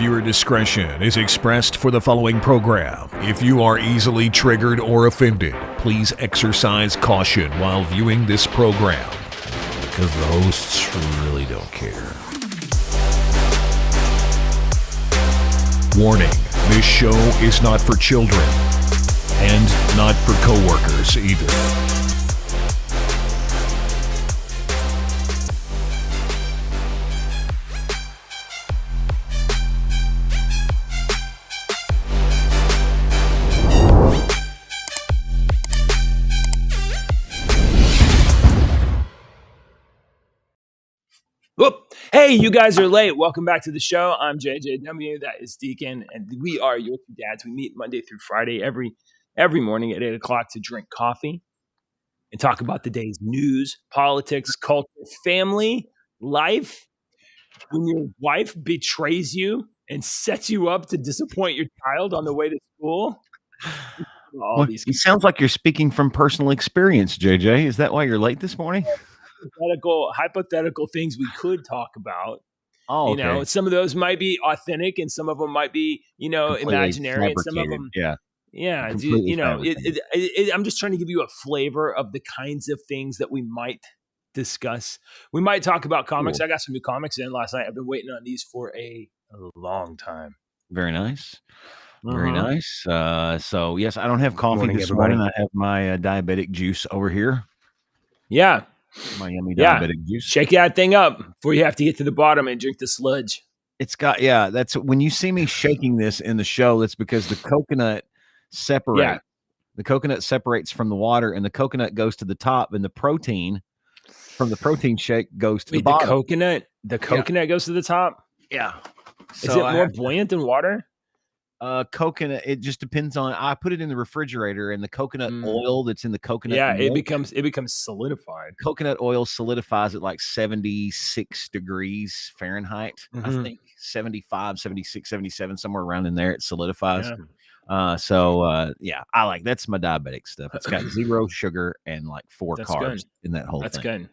Viewer discretion is expressed for the following program. If you are easily triggered or offended, please exercise caution while viewing this program, because the hosts really don't care. Warning, this show is not for children, and not for coworkers either. Whoop. Hey, you guys are late. Welcome back to the show. I'm JJW. That is Deacon, and we are your two dads. We meet Monday through Friday every morning at 8 o'clock to drink coffee and talk about the day's news, politics, culture, family, life. When your wife betrays you and sets you up to disappoint your child on the way to school. It sounds like you're speaking from personal experience, JJ. Is that why you're late this morning? Hypothetical things we could talk about. Oh, okay. You know, some of those might be authentic and some of them might be, completely imaginary. And some of them, I'm just trying to give you a flavor of the kinds of things that we might discuss. We might talk about comics. Cool. I got some new comics in last night. I've been waiting on these for a long time. Very nice. Very nice. So yes, I don't have coffee this morning. I have my diabetic juice over here. Yeah. My yummy diabetic juice. Shake that thing up before you have to get to the bottom and drink the sludge. It's got, that's when you see me shaking this in the show, that's because the coconut separates. Yeah. The coconut separates from the water and the coconut goes to the top, and the protein from the protein shake goes to the bottom. The coconut goes to the top? Yeah. Is it more buoyant than water? Coconut, it just depends on. I put it in the refrigerator, and the coconut oil that's in the coconut milk, it becomes solidified. Coconut oil solidifies at like 76 degrees Fahrenheit. I think 75, 76, 77, somewhere around in there it solidifies. Yeah. I like, that's my diabetic stuff. It's got 0 sugar and like 4 carbs in that whole thing. That's good.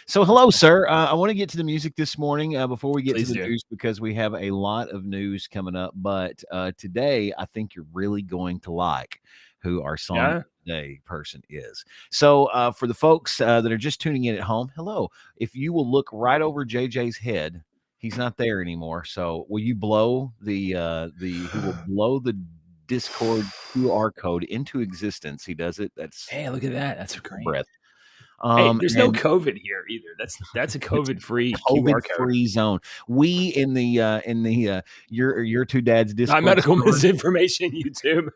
So hello, sir. I want to get to the music this morning before we get to the news, because we have a lot of news coming up. But today, I think you're really going to like who our song today person is. So for the folks that are just tuning in at home, hello. If you will look right over JJ's head, he's not there anymore. So will you blow he will blow the Discord QR code into existence. He does it. Hey, look at that. That's great. Breath. There's no COVID here either. That's a COVID-free zone. We in the your two dads Discord. Medical misinformation YouTube.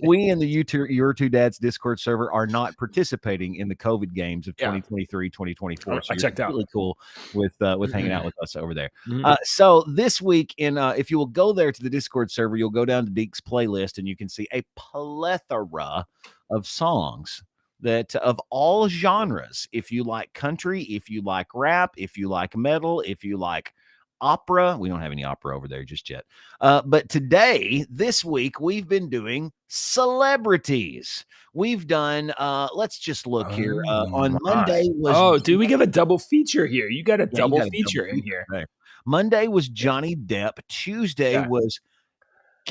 We in the your two dads Discord server are not participating in the COVID games of 2023, 2024. So I checked out. Really cool with hanging out with us over there. So this week if you will go there to the Discord server, you'll go down to Deke's playlist and you can see a plethora of songs that of all genres. If you like country, if you like rap, if you like metal, if you like opera, we don't have any opera over there just yet. But this week, we've been doing celebrities. We've done, let's just look here. On Monday was... we give a double feature here. You got a double feature in here. Right. Monday was Johnny Depp. Tuesday was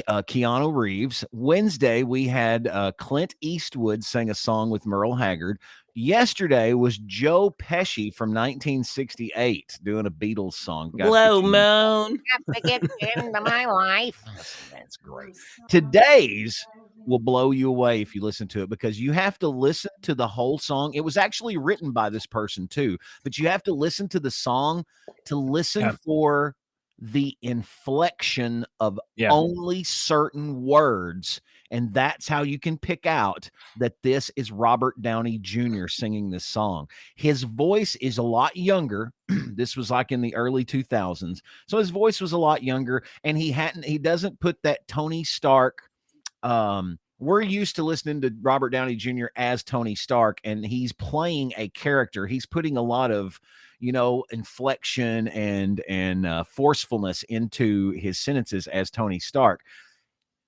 Keanu Reeves. Wednesday, we had Clint Eastwood sing a song with Merle Haggard. Yesterday was Joe Pesci from 1968 doing a Beatles song. Blue Moon. Have to get into my life. That's great. Today's will blow you away if you listen to it, because you have to listen to the whole song. It was actually written by this person too, but you have to listen to the song to listen for the inflection of only certain words, and that's how you can pick out that this is Robert Downey Jr. singing this song. His voice is a lot younger. This was like in the early 2000s, so his voice was a lot younger, and he doesn't put that Tony Stark. We're used to listening to Robert Downey Jr. as Tony Stark, and he's playing a character. He's putting a lot of inflection and forcefulness into his sentences as Tony Stark.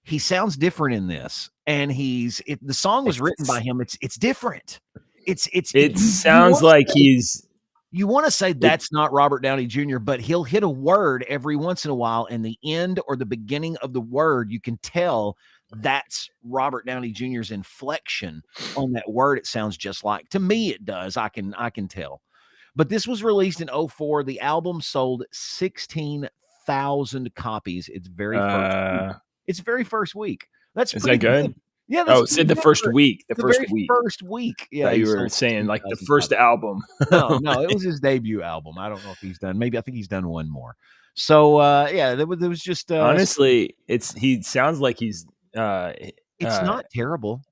He sounds different in this, and the song was written by him. It's different. It sounds like he's You want to say that's not Robert Downey Jr., but he'll hit a word every once in a while, and the end or the beginning of the word, you can tell that's Robert Downey Jr.'s inflection on that word. It sounds just like, to me, it does. I can tell. But this was released in 2004. The album sold 16,000 copies. Its very first week. That's is pretty that good? Yeah. Oh, it said the first week. The first week. First week. Yeah. You were saying like the first album. No, it was his debut album. I don't know if he's done. I think he's done one more. So yeah, there was just honestly, he sounds like he's it's not terrible.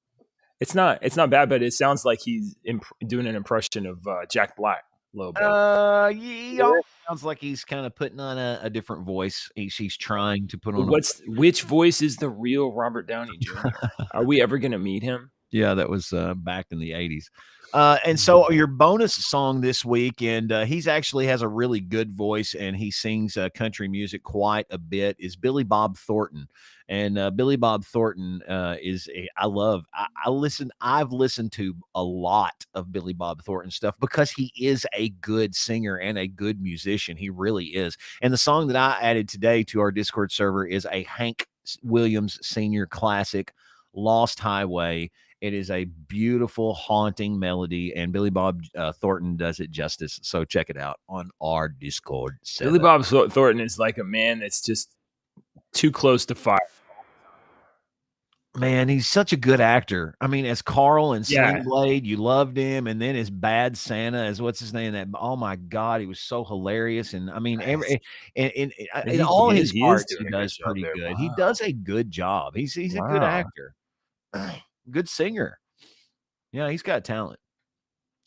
It's not bad, but it sounds like he's doing an impression of Jack Black a little bit. Yeah, sounds like he's kind of putting on a different voice. He's trying to put on. Which voice is the real Robert Downey Jr.? Are we ever going to meet him? Yeah, that was back in the 80s. And so your bonus song this week, and he's actually has a really good voice, and he sings country music quite a bit, is Billy Bob Thornton. And Billy Bob Thornton I've listened to a lot of Billy Bob Thornton stuff because he is a good singer and a good musician. He really is. And the song that I added today to our Discord server is a Hank Williams Sr. classic, Lost Highway. It is a beautiful, haunting melody, and Billy Bob Thornton does it justice. So check it out on our Discord server. Billy Bob Thornton is like a man that's just too close to fire. Man, he's such a good actor. I mean, as Carl in Sling Blade, you loved him, and then as Bad Santa, as what's his name? That oh my God, he was so hilarious. And I mean, in all his parts, he does pretty good. Wow. He does a good job. He's a good actor, good singer. Yeah, he's got talent.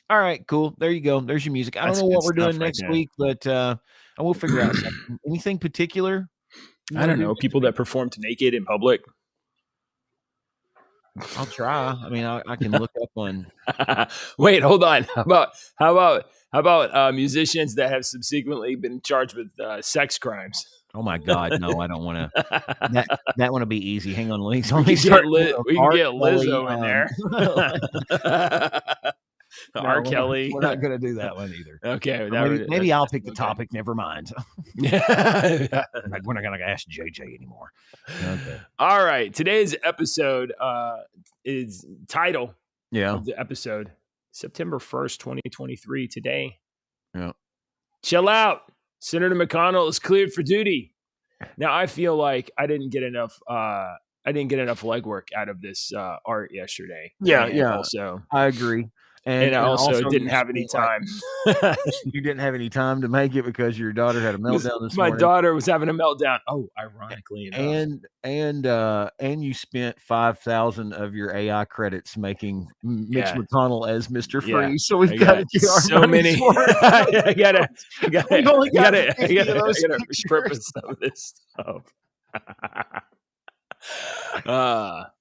All right, cool. There you go. There's your music. I don't know what we're doing next week, but I will figure out something. Anything particular? I don't know. People that performed naked in public. I'll try. I mean, I can look up on. Wait, hold on. How about musicians that have subsequently been charged with sex crimes? Oh my God, no! I don't want to. That want to be easy. Hang on, we can get Lizzo in there. R. Kelly. We're not going to do that one either. Okay, maybe I'll pick the topic. Never mind. We're not going to ask JJ anymore. Okay. All right. Today's episode is title. Yeah. Of the episode September 1st, 2023. Today. Yeah. Chill out. Senator McConnell is cleared for duty. Now I feel like I didn't get enough legwork out of this art yesterday. Yeah. Also, I agree. And I also didn't have any time. You didn't have any time to make it because your daughter had a meltdown this morning. My daughter was having a meltdown. Oh, ironically enough. And you spent 5,000 of your AI credits making Mitch McConnell as Mr. Freeze. So we've got to get so many. I gotta repurpose some of this stuff.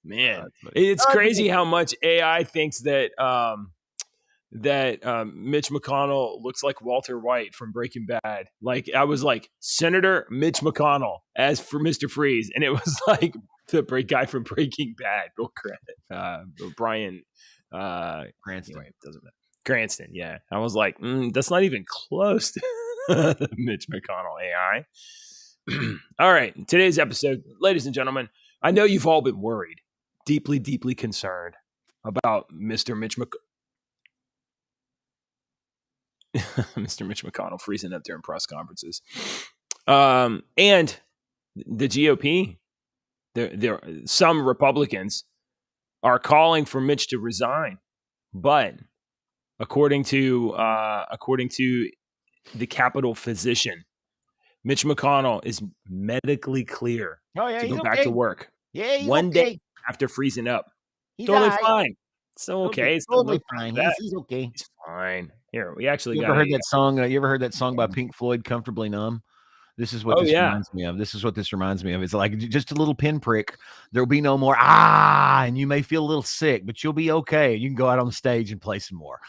Man, it's crazy how much AI thinks that Mitch McConnell looks like Walter White from Breaking Bad. Like I was like Senator Mitch McConnell as for Mr. Freeze, and it was like the guy from Breaking Bad, Brian Cranston. Anyway, doesn't matter. Cranston, yeah. I was like, that's not even close to Mitch McConnell AI. All right, today's episode, ladies and gentlemen, I know you've all been worried, deeply, deeply concerned about Mr. Mitch McConnell freezing up during press conferences. And the GOP, some Republicans are calling for Mitch to resign. But according to the Capitol physician, Mitch McConnell is medically clear to go back to work. Yeah, he's one day after freezing up. He's totally fine. So okay, it's totally fine. He's okay. He's fine. Here, we actually you ever heard that song? You ever heard that song by Pink Floyd, "Comfortably Numb"? This is what reminds me of. This is what this reminds me of. It's like just a little pinprick. There'll be no more and you may feel a little sick, but you'll be okay. You can go out on the stage and play some more.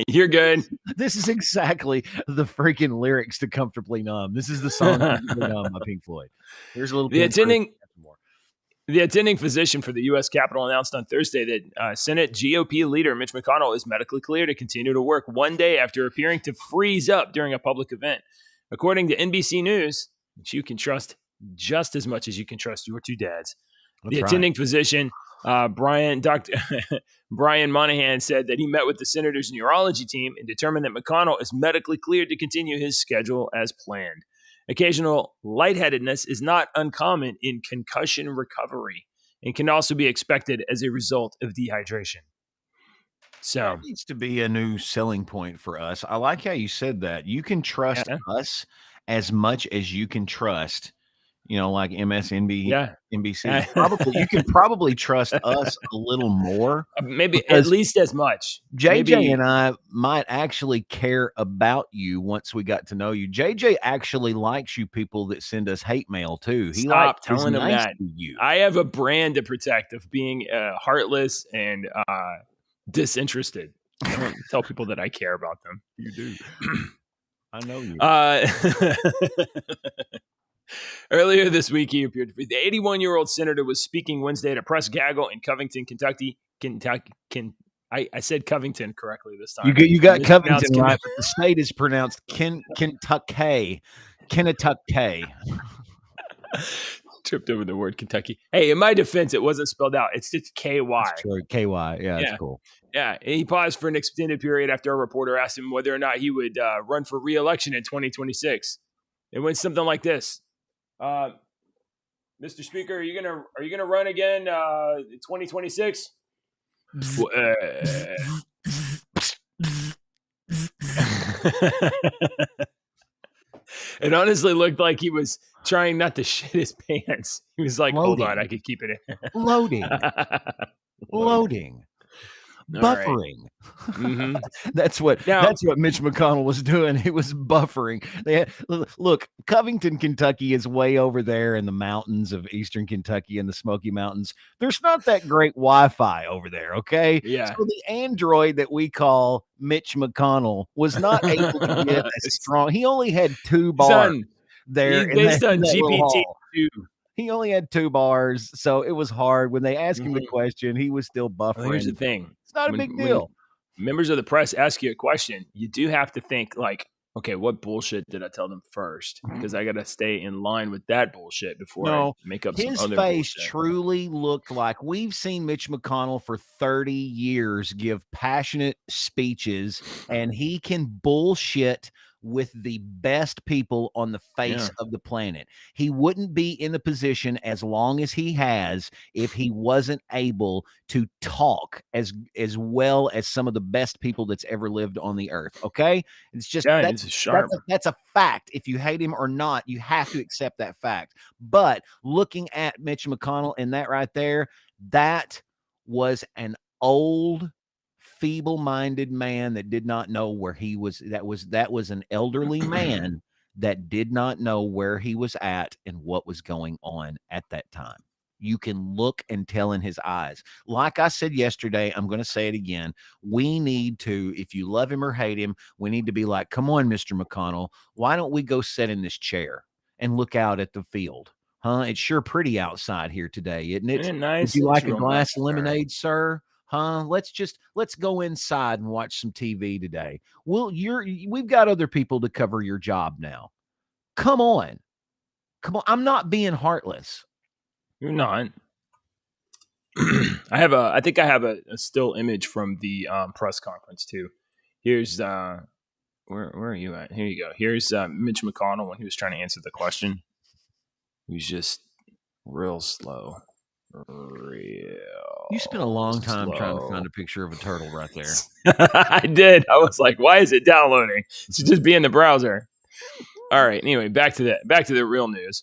You're good. This is exactly the freaking lyrics to "Comfortably Numb." This is the song "Comfortably Numb" by Pink Floyd. Here's a little. The attending The attending physician for the U.S. Capitol announced on Thursday that Senate GOP leader Mitch McConnell is medically clear to continue to work one day after appearing to freeze up during a public event. According to NBC News, which you can trust just as much as you can trust your two dads, the attending physician, Dr. Brian Monahan, said that he met with the senator's neurology team and determined that McConnell is medically cleared to continue his schedule as planned. Occasional lightheadedness is not uncommon in concussion recovery and can also be expected as a result of dehydration. So that needs to be a new selling point for us. I like how you said that. You can trust us as much as you can trust, like MSNBC. Probably you can probably trust us a little more, maybe at least as much. JJ and I might actually care about you once we got to know you. JJ actually likes you people that send us hate mail too. He Stop telling him nice that. To you. I have a brand to protect of being heartless and disinterested. I don't tell people that I care about them. You do. I know you. Earlier this week, he appeared to be the 81-year-old senator was speaking Wednesday at a press gaggle in Covington, Kentucky. I said Covington correctly this time. You got Covington right, but the state is pronounced Kentucky. Tripped over the word Kentucky. Hey, in my defense, it wasn't spelled out. It's just KY. That's true. KY. Yeah, that's cool. Yeah, and he paused for an extended period after a reporter asked him whether or not he would run for re-election in 2026. It went something like this. Mr. Speaker, are you gonna run again in 2026? It honestly looked like he was trying not to shit his pants. He was like, hold on, I could keep it in. Loading. Buffering. Mm-hmm. That's what Mitch McConnell was doing. He was buffering. Look, Covington, Kentucky is way over there in the mountains of eastern Kentucky and the Smoky Mountains. There's not that great Wi-Fi over there, okay? Yeah. So the android that we call Mitch McConnell was not able to get as strong. He only had 2 bars there. Based on GPT-2. He only had 2 bars, so it was hard. When they asked him the question, he was still buffering. Well, here's the thing. It's not a big deal. Members of the press ask you a question, you do have to think like, okay, what bullshit did I tell them first? Because I got to stay in line with that bullshit before I make up some other bullshit. His face truly looked like we've seen Mitch McConnell for 30 years give passionate speeches, and he can bullshit with the best people on the face of the planet. He wouldn't be in the position as long as he has if he wasn't able to talk as well as some of the best people that's ever lived on the earth. Okay? It's just that's a fact. If you hate him or not, you have to accept that fact. But looking at Mitch McConnell and that right there, that was an old feeble-minded man that did not know where he was. That was an elderly man that did not know where he was at and what was going on at that time. You can look and tell in his eyes. Like I said yesterday, I'm going to say it again. We need to, if you love him or hate him, we need to be like, come on, Mr. McConnell, why don't we go sit in this chair and look out at the field? Huh? It's sure pretty outside here today, isn't it? Isn't it nice? Would you like a glass of lemonade, sir? Huh? Let's go inside and watch some TV today. Well, we've got other people to cover your job now. Come on. I'm not being heartless. You're not. I think I have a still image from the press conference too. Here's where are you at? Here you go. Here's Mitch McConnell when he was trying to answer the question. He was just real slow. You spent a long time trying to find a picture of a turtle right there. I did. I was like, why is it downloading? It should just be in the browser. All right. Anyway, back to the real news.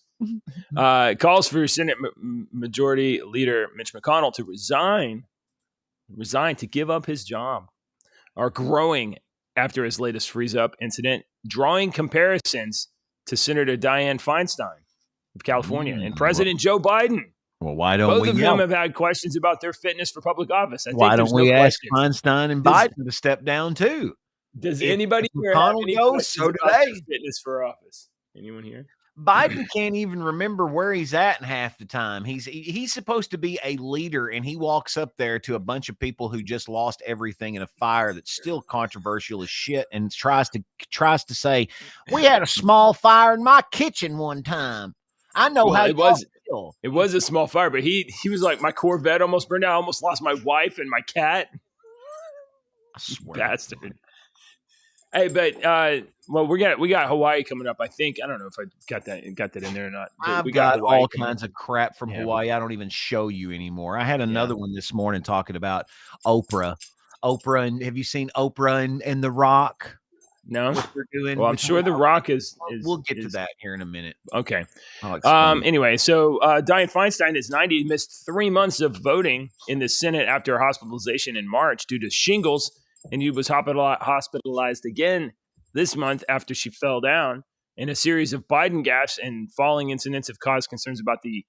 Calls for Senate Majority Leader Mitch McConnell to resign to give up his job are growing after his latest freeze-up incident, drawing comparisons to Senator Dianne Feinstein of California and President Joe Biden. Well, why don't both we? Both of them have had questions about their fitness for public office. Why don't we ask Feinstein and Biden to step down too? Does anybody here have any questions about their fitness for office? Anyone here? Biden can't even remember where he's at in half the time. He's supposed to be a leader, and he walks up there to a bunch of people who just lost everything in a fire that's still controversial as shit, and tries to say, "We had a small fire in my kitchen one time. I know Well, how it y'all was. feel." It was a small fire, but he was like, my Corvette almost burned out. I almost lost my wife and my cat. I swear, Bastard. Hey, but we got Hawaii coming up. I think I don't know if I got that in there or not. But I've got all coming kinds of crap from Yeah. Hawaii I don't even show you anymore. I had another one this morning talking about Oprah. And have you seen Oprah and The Rock? No. What they're doing? Well, I'm sure The Rock is. We'll get to that here in a minute. Okay. I'll Anyway, so Dianne Feinstein is 90. He missed 3 months of voting in the Senate after hospitalization in March due to shingles, and he was hospitalized again this month after she fell down. In a series of Biden gaffes and falling incidents have caused concerns about the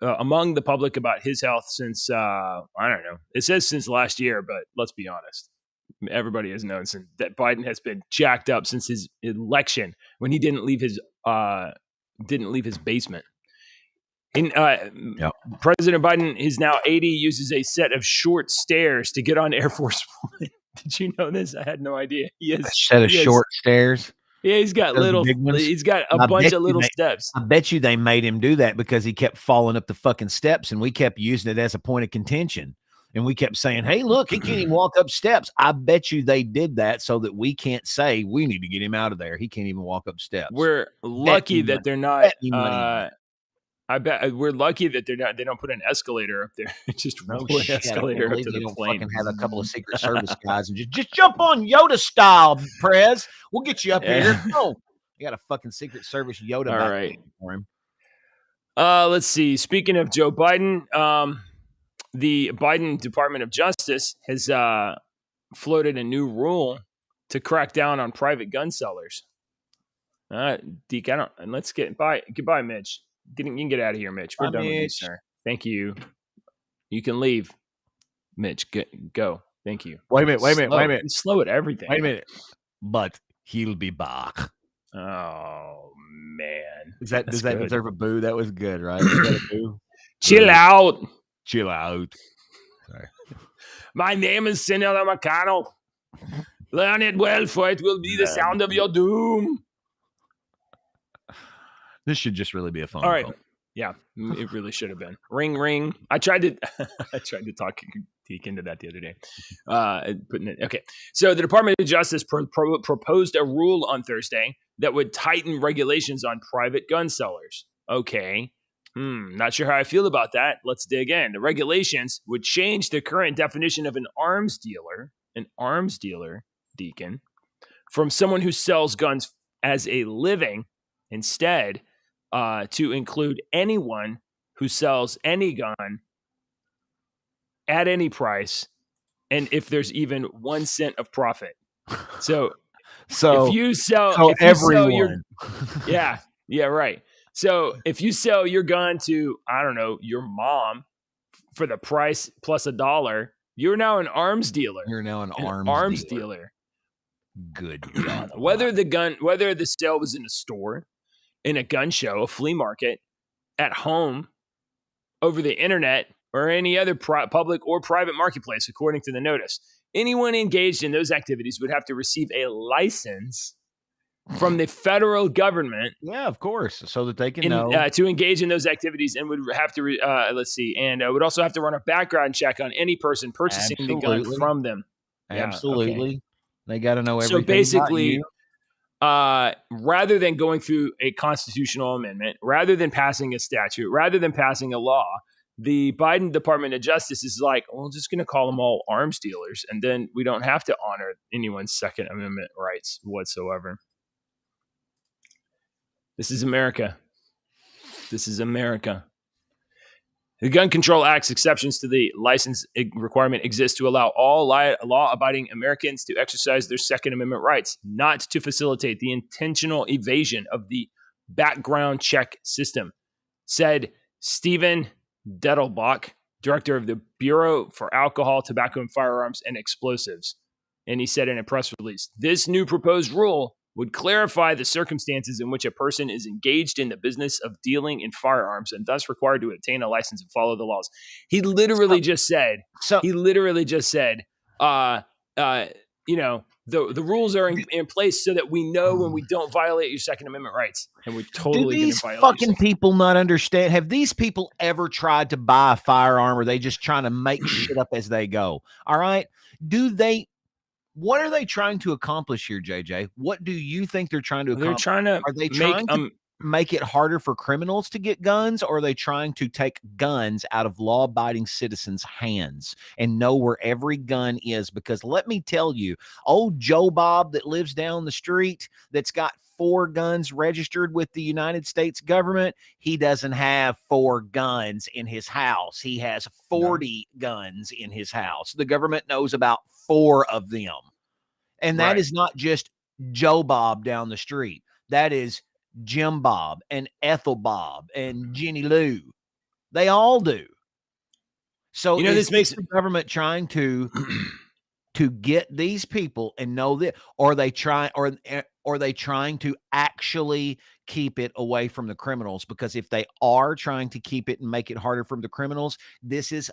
among the public about his health since I don't know. It says since last year, but let's be honest. Everybody has known that Biden has been jacked up since his election when he didn't leave his basement. President Biden is now 80, uses a set of short stairs to get on Air Force One. Did you know this? I had no idea. He has a set of short stairs. Yeah, he's got big ones. He's got a bunch of little steps. I bet you they made him do that because he kept falling up the fucking steps, and we kept using it as a point of contention. And we kept saying, "Hey, look, he can't even walk up steps." I bet you they did that so that we can't say we need to get him out of there. He can't even walk up steps. We're lucky that they're not. I bet we're lucky that they're not. They don't put an escalator up there. Just roll an escalator up to the plane. Fucking have a couple of Secret Service guys and just jump on Yoda style, Prez. We'll get you up here. Oh, you got a fucking Secret Service Yoda. All right. For him. Let's see. Speaking of Joe Biden, the Biden Department of Justice has floated a new rule to crack down on private gun sellers. Deke, let's get by. Goodbye, Mitch. You can get out of here, Mitch. We're done with you, sir. Thank you. You can leave, Mitch. Go. Thank you. Wait a minute. Slow at everything. Wait a minute. But he'll be back. Oh man, does that deserve a boo? That was good, right? Is that a boo? Chill out. Sorry. My name is Senator McConnell. Learn it well, for it will be the sound of your doom. This should just really be a phone All right. call. Yeah, it really should have been. Ring, ring. I tried to talk Deke into that the other day. Putting it. Okay. So the Department of Justice proposed a rule on Thursday that would tighten regulations on private gun sellers. Okay. Not sure how I feel about that. Let's dig in. The regulations would change the current definition of an arms dealer, Deacon, from someone who sells guns as a living instead to include anyone who sells any gun at any price, and if there's even 1 cent of profit. So if you sell your right. So if you sell your gun to, I don't know, your mom for the price plus $1, you're now an arms dealer. You're now an arms dealer. Good God. Whether the sale was in a store, in a gun show, a flea market, at home, over the internet, or any other public or private marketplace, according to the notice, anyone engaged in those activities would have to receive a license from the federal government. Yeah, of course, so that they can know to engage in those activities, and would have to would also have to run a background check on any person purchasing the gun from them. Absolutely, yeah, okay. They got to know everything. So basically, rather than going through a constitutional amendment, rather than passing a statute, rather than passing a law, the Biden Department of Justice is like, well, we're just going to call them all arms dealers, and then we don't have to honor anyone's Second Amendment rights whatsoever. This is America. This is America. The Gun Control Act's exceptions to the license requirement exist to allow all law-abiding Americans to exercise their Second Amendment rights, not to facilitate the intentional evasion of the background check system, said Stephen Dettelbach, director of the Bureau for Alcohol, Tobacco, and Firearms and Explosives. And he said in a press release, this new proposed rule would clarify the circumstances in which a person is engaged in the business of dealing in firearms and thus required to obtain a license and follow the laws. He literally just said, the rules are in place so that we know when we don't violate your Second Amendment rights, and we're totally going to violate. Do these fucking people not understand? Have these people ever tried to buy a firearm, or are they just trying to make shit up as they go? All right. What are they trying to accomplish here, JJ? What do you think they're trying to accomplish? Are they trying to make it harder for criminals to get guns, or are they trying to take guns out of law-abiding citizens' hands and know where every gun is? Because let me tell you, old Joe Bob that lives down the street that's got 4 guns registered with the United States government, he doesn't have 4 guns in his house. He has 40 guns in his house. The government knows about 4 of them. And that is not just Joe Bob down the street. That is Jim Bob and Ethel Bob and Jenny Lou. They all do. So this makes the government trying to get these people and know that, or are they trying to actually keep it away from the criminals? Because if they are trying to keep it and make it harder for the criminals, this is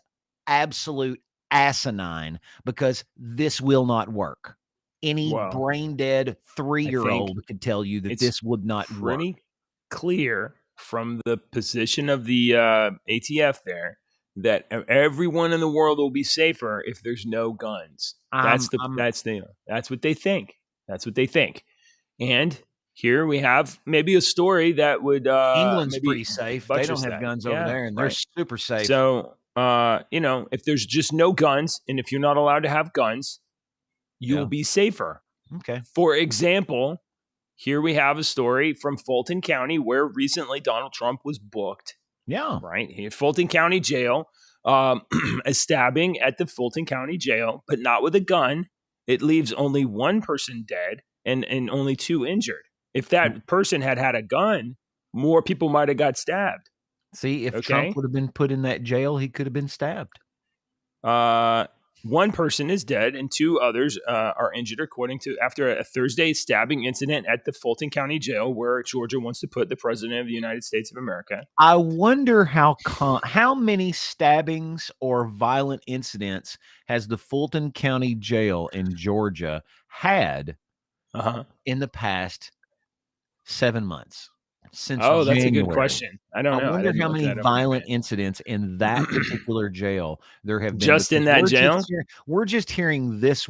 absolute asinine, because this will not work. Any brain dead 3-year-old could tell you that this would not work. Pretty clear from the position of the ATF there that everyone in the world will be safer if there's no guns. That's what they think. That's what they think. And here we have maybe a story that would England's pretty safe. They don't have guns over there, and they're super safe. So if there's just no guns, and if you're not allowed to have guns, you'll be safer. Okay. For example, here we have a story from Fulton County where recently Donald Trump was booked. Yeah. Right. Fulton County Jail, a stabbing at the Fulton County Jail, but not with a gun. It leaves only 1 person dead and only 2 injured. If that person had a gun, more people might have got stabbed. See, if Trump would have been put in that jail, he could have been stabbed. 1 person is dead and 2 others are injured, after a Thursday stabbing incident at the Fulton County Jail, where Georgia wants to put the President of the United States of America. I wonder how many stabbings or violent incidents has the Fulton County Jail in Georgia had in the past 7 months? Since January. That's a good question. I don't know. I wonder how many violent incidents in that particular jail there have been. Just in that jail? We're just hearing this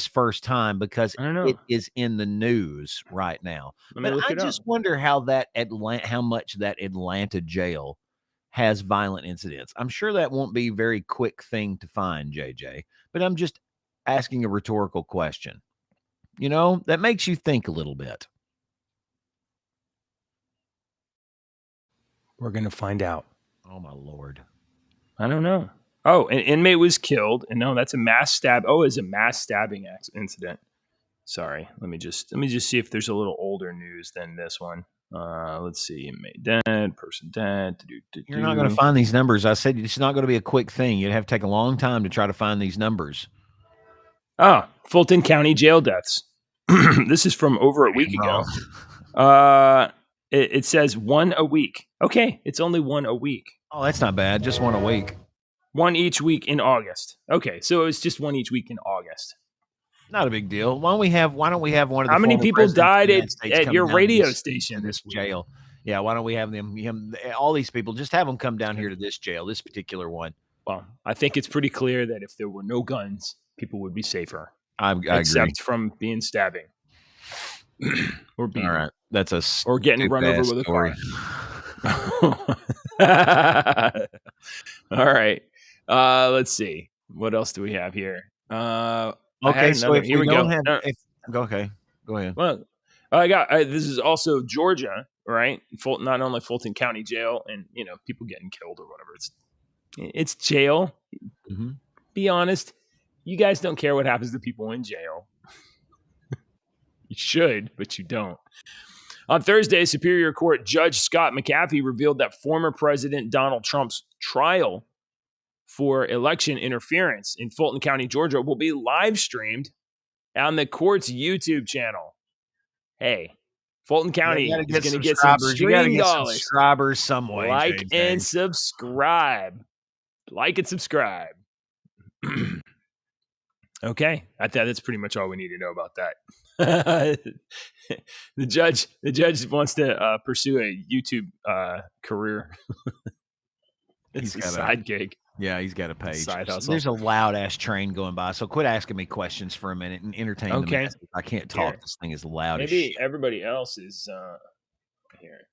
first time because it is in the news right now. But I just wonder how much that Atlanta jail has violent incidents. I'm sure that won't be a very quick thing to find, JJ, but I'm just asking a rhetorical question. That makes you think a little bit. We're going to find out. Oh, my Lord. I don't know. Oh, an inmate was killed. And no, that's a mass stab. Oh, it's a mass stabbing incident. Sorry. Let me just see if there's a little older news than this one. Let's see. Inmate dead, person dead. You're not going to find these numbers. I said it's not going to be a quick thing. You'd have to take a long time to try to find these numbers. Fulton County jail deaths. This is from over a week ago. It says 1 a week. Okay, it's only 1 a week. Oh, that's not bad. Just 1 a week. 1 each week in August. Okay, so it's just 1 each week in August. Not a big deal. Why don't we have one of the? How many people died at your radio station this jail? Yeah, why don't we have him? All these people, just have them come down here to this jail, this particular one. Well, I think it's pretty clear that if there were no guns, people would be safer. I except agree. From being stabbing. Or being, all right, that's or getting run over with a car. All right, let's see. What else do we have here? Okay, so if here we go. Go ahead. Well, I got this is also Georgia, right? Not only Fulton County Jail, and people getting killed or whatever. It's jail. Mm-hmm. Be honest, you guys don't care what happens to people in jail. You should, but you don't. On Thursday, Superior Court Judge Scott McAfee revealed that former President Donald Trump's trial for election interference in Fulton County, Georgia, will be live streamed on the court's YouTube channel. hey, Fulton County You gotta is get going to some get some subscribers. You gotta stream get some dollars. subscribers some way. Like JJ. and subscribe. Like and subscribe. Okay, I thought that's pretty much all we need to know about that. the judge wants to pursue a YouTube career. It's a side gig. Yeah, he's got a page. Side hustle. There's a loud ass train going by, so quit asking me questions for a minute and entertain the masses. I can't talk. Here. This thing is loud. Maybe everybody else is here.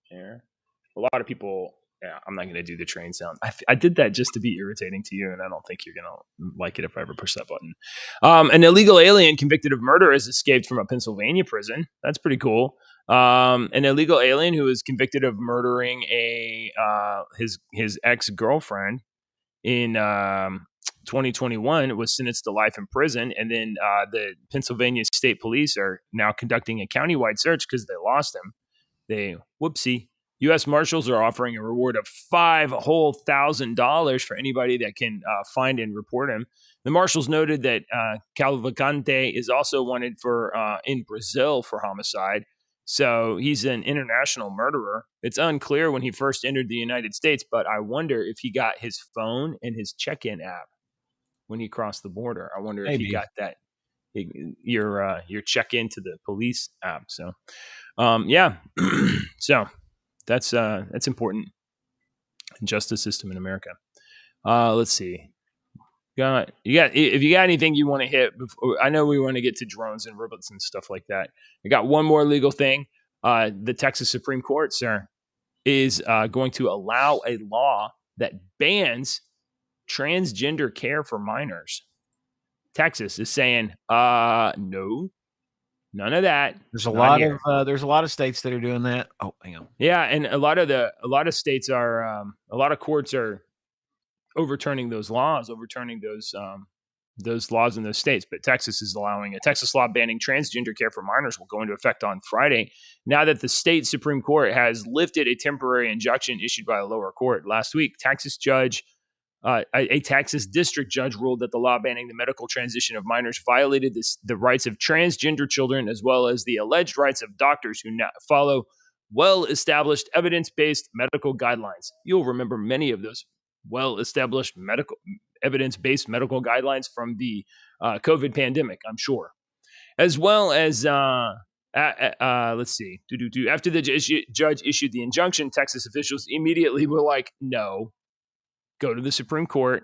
A lot of people. Yeah, I'm not going to do the train sound. I did that just to be irritating to you, and I don't think you're going to like it if I ever push that button. An illegal alien convicted of murder has escaped from a Pennsylvania prison. That's pretty cool. An illegal alien who was convicted of murdering his ex-girlfriend in 2021 was sentenced to life in prison, and then the Pennsylvania State Police are now conducting a countywide search because they lost him. Whoopsie. U.S. Marshals are offering a reward of $5,000 for anybody that can find and report him. The Marshals noted that Cavalcante is also wanted in Brazil for homicide. So he's an international murderer. It's unclear when he first entered the United States, but I wonder if he got his phone and his check-in app when he crossed the border. I wonder if he got that your check-in to the police app. So, yeah. So. That's important. Justice system in America. Let's see. If you got anything you want to hit, I know we want to get to drones and robots and stuff like that. I got one more legal thing. The Texas Supreme Court, sir, is going to allow a law that bans transgender care for minors. Texas is saying, no. None of that. There's a lot of states that are doing that. Oh, hang on. Yeah, and a lot of states are a lot of courts are overturning those laws, those laws in those states. But Texas is allowing a Texas law banning transgender care for minors will go into effect on Friday. Now that the state Supreme Court has lifted a temporary injunction issued by a lower court last week, a Texas district judge ruled that the law banning the medical transition of minors violated the rights of transgender children, as well as the alleged rights of doctors who now follow well-established evidence-based medical guidelines. You'll remember many of those well-established evidence-based medical guidelines from the COVID pandemic, I'm sure. As well as, let's see, after the judge issued the injunction, Texas officials immediately were like, no. Go to the Supreme Court.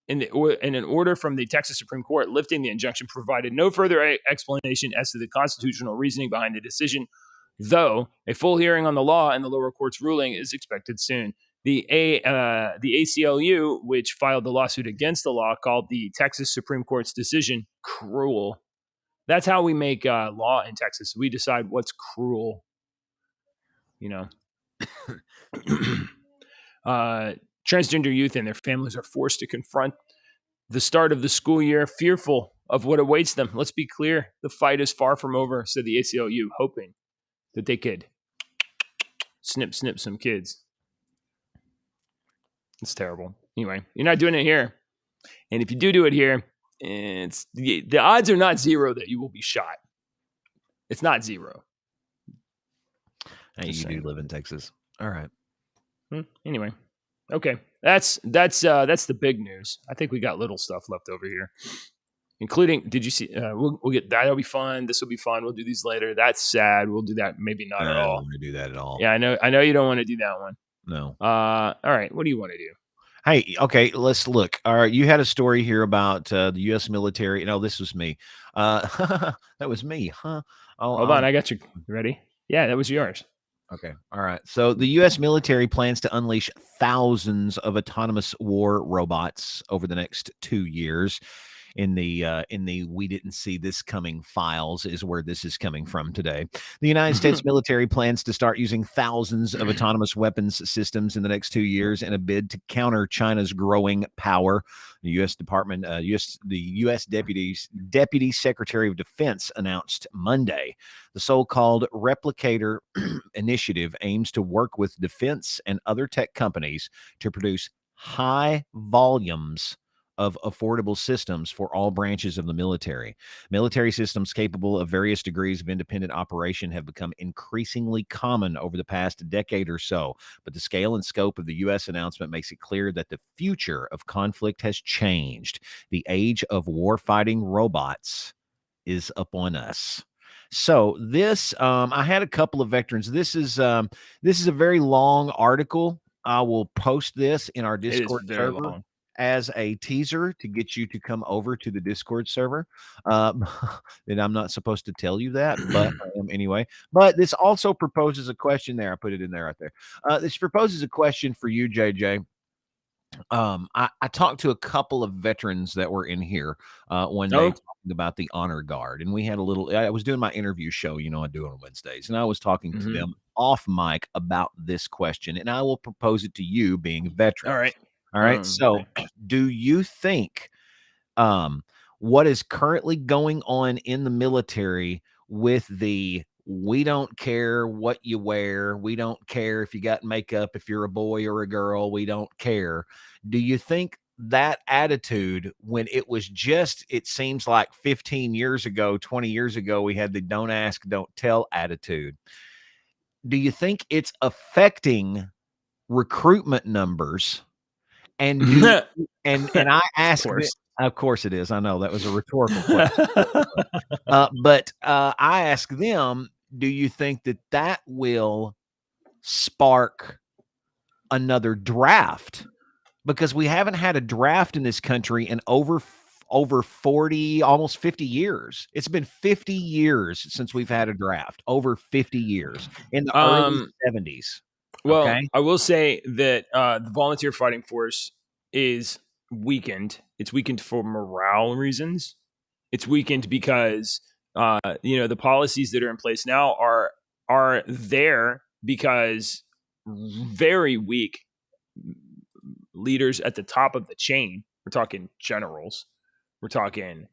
And an order from the Texas Supreme Court lifting the injunction provided no further explanation as to the constitutional reasoning behind the decision, though a full hearing on the law and the lower court's ruling is expected soon. The ACLU, which filed the lawsuit against the law, called the Texas Supreme Court's decision cruel. That's how we make law in Texas. We decide what's cruel. Transgender youth and their families are forced to confront the start of the school year, fearful of what awaits them. Let's be clear. The fight is far from over, said the ACLU, hoping that they could snip some kids. It's terrible. Anyway, you're not doing it here. And if you do it here, the odds are not zero that you will be shot. It's not zero. Hey, you do live in Texas. All right. Anyway. Okay, that's the big news. I think we got little stuff left over here, including. Did you see? We'll get that'll be fun. This will be fun. We'll do these later. That's sad. We'll do that. Maybe not at all. I don't want to do that at all. Yeah, I know you don't want to do that one. No. All right. What do you want to do? Hey, okay. Let's look. All right, you had a story here about the U.S. military. No, this was me. That was me, huh? Hold on, I got you ready. Yeah, that was yours. Okay. All right. So the U.S. military plans to unleash thousands of autonomous war robots over the next 2 years. In the we didn't see this coming files is where this is coming from today. The United States military plans to start using thousands of autonomous weapons systems in the next 2 years in a bid to counter China's growing power. The U.S. Deputy Secretary of Defense announced Monday the so-called Replicator initiative aims to work with defense and other tech companies to produce high volumes of affordable systems for all branches of the military. Military systems capable of various degrees of independent operation have become increasingly common over the past decade or so, but the scale and scope of the U.S. announcement makes it clear that the future of conflict has changed. The age of warfighting robots is upon us. So this, I had a couple of veterans. This is a very long article. I will post this in our It is Discord very server long. as a teaser to get you to come over to the Discord server. And I'm not supposed to tell you that, but I am anyway. But this also proposes a question there. I put it in there right there. This proposes a question for you, JJ. I talked to a couple of veterans that were in here one day talking about the honor guard, and we had a little. I was doing my interview show, I do on Wednesdays, and I was talking to them off mic about this question, and I will propose it to you, being a veteran. All right. So, do you think what is currently going on in the military with the we don't care what you wear, we don't care if you got makeup, if you're a boy or a girl, we don't care. Do you think that attitude, when it was just, it seems like 15 years ago, 20 years ago, we had the don't ask, don't tell attitude. Do you think it's affecting recruitment numbers? And I ask, of course it is. I know that was a rhetorical question. But I ask them, do you think that will spark another draft? Because we haven't had a draft in this country in over 40, almost 50 years. It's been 50 years since we've had a draft, over 50 years in the early 70s. Well, okay? I will say that the volunteer fighting force is weakened. It's weakened for morale reasons. It's weakened because the policies that are in place now are there because very weak leaders at the top of the chain. We're talking generals. We're talking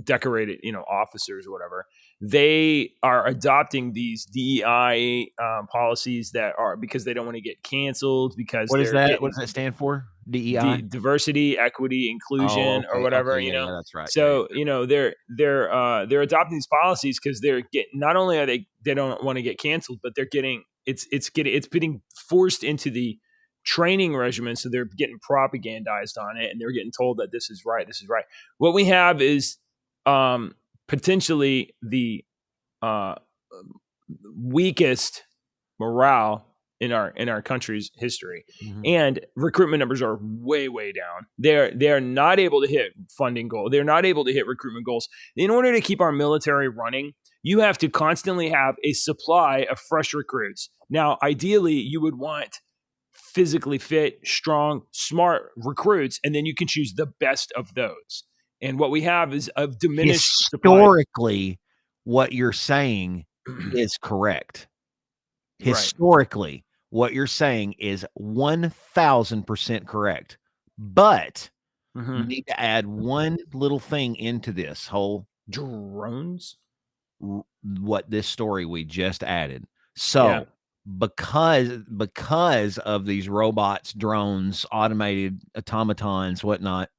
decorated, officers or whatever. They are adopting these DEI policies that are because they don't want to get canceled because what is that? What does that stand for? DEI, diversity, equity, inclusion, or whatever. Yeah, that's right. So they're adopting these policies because they're getting. Not only are they don't want to get canceled, but they're getting it's being forced into the training regimen, so they're getting propagandized on it, and they're getting told that this is right. This is right. What we have is potentially the weakest morale in our country's history, and recruitment numbers are way down. They're not able to hit funding goals. They're not able to hit recruitment goals. In order to keep our military running, you have to constantly have a supply of fresh recruits. Now, ideally, you would want physically fit, strong, smart recruits, and then you can choose the best of those. And what we have is a diminished historically supply. What you're saying is correct. Right. Historically, what you're saying is 1,000% correct. But you need to add one little thing into this whole drones. What this story we just added. So because of these robots, drones, automated automatons, whatnot,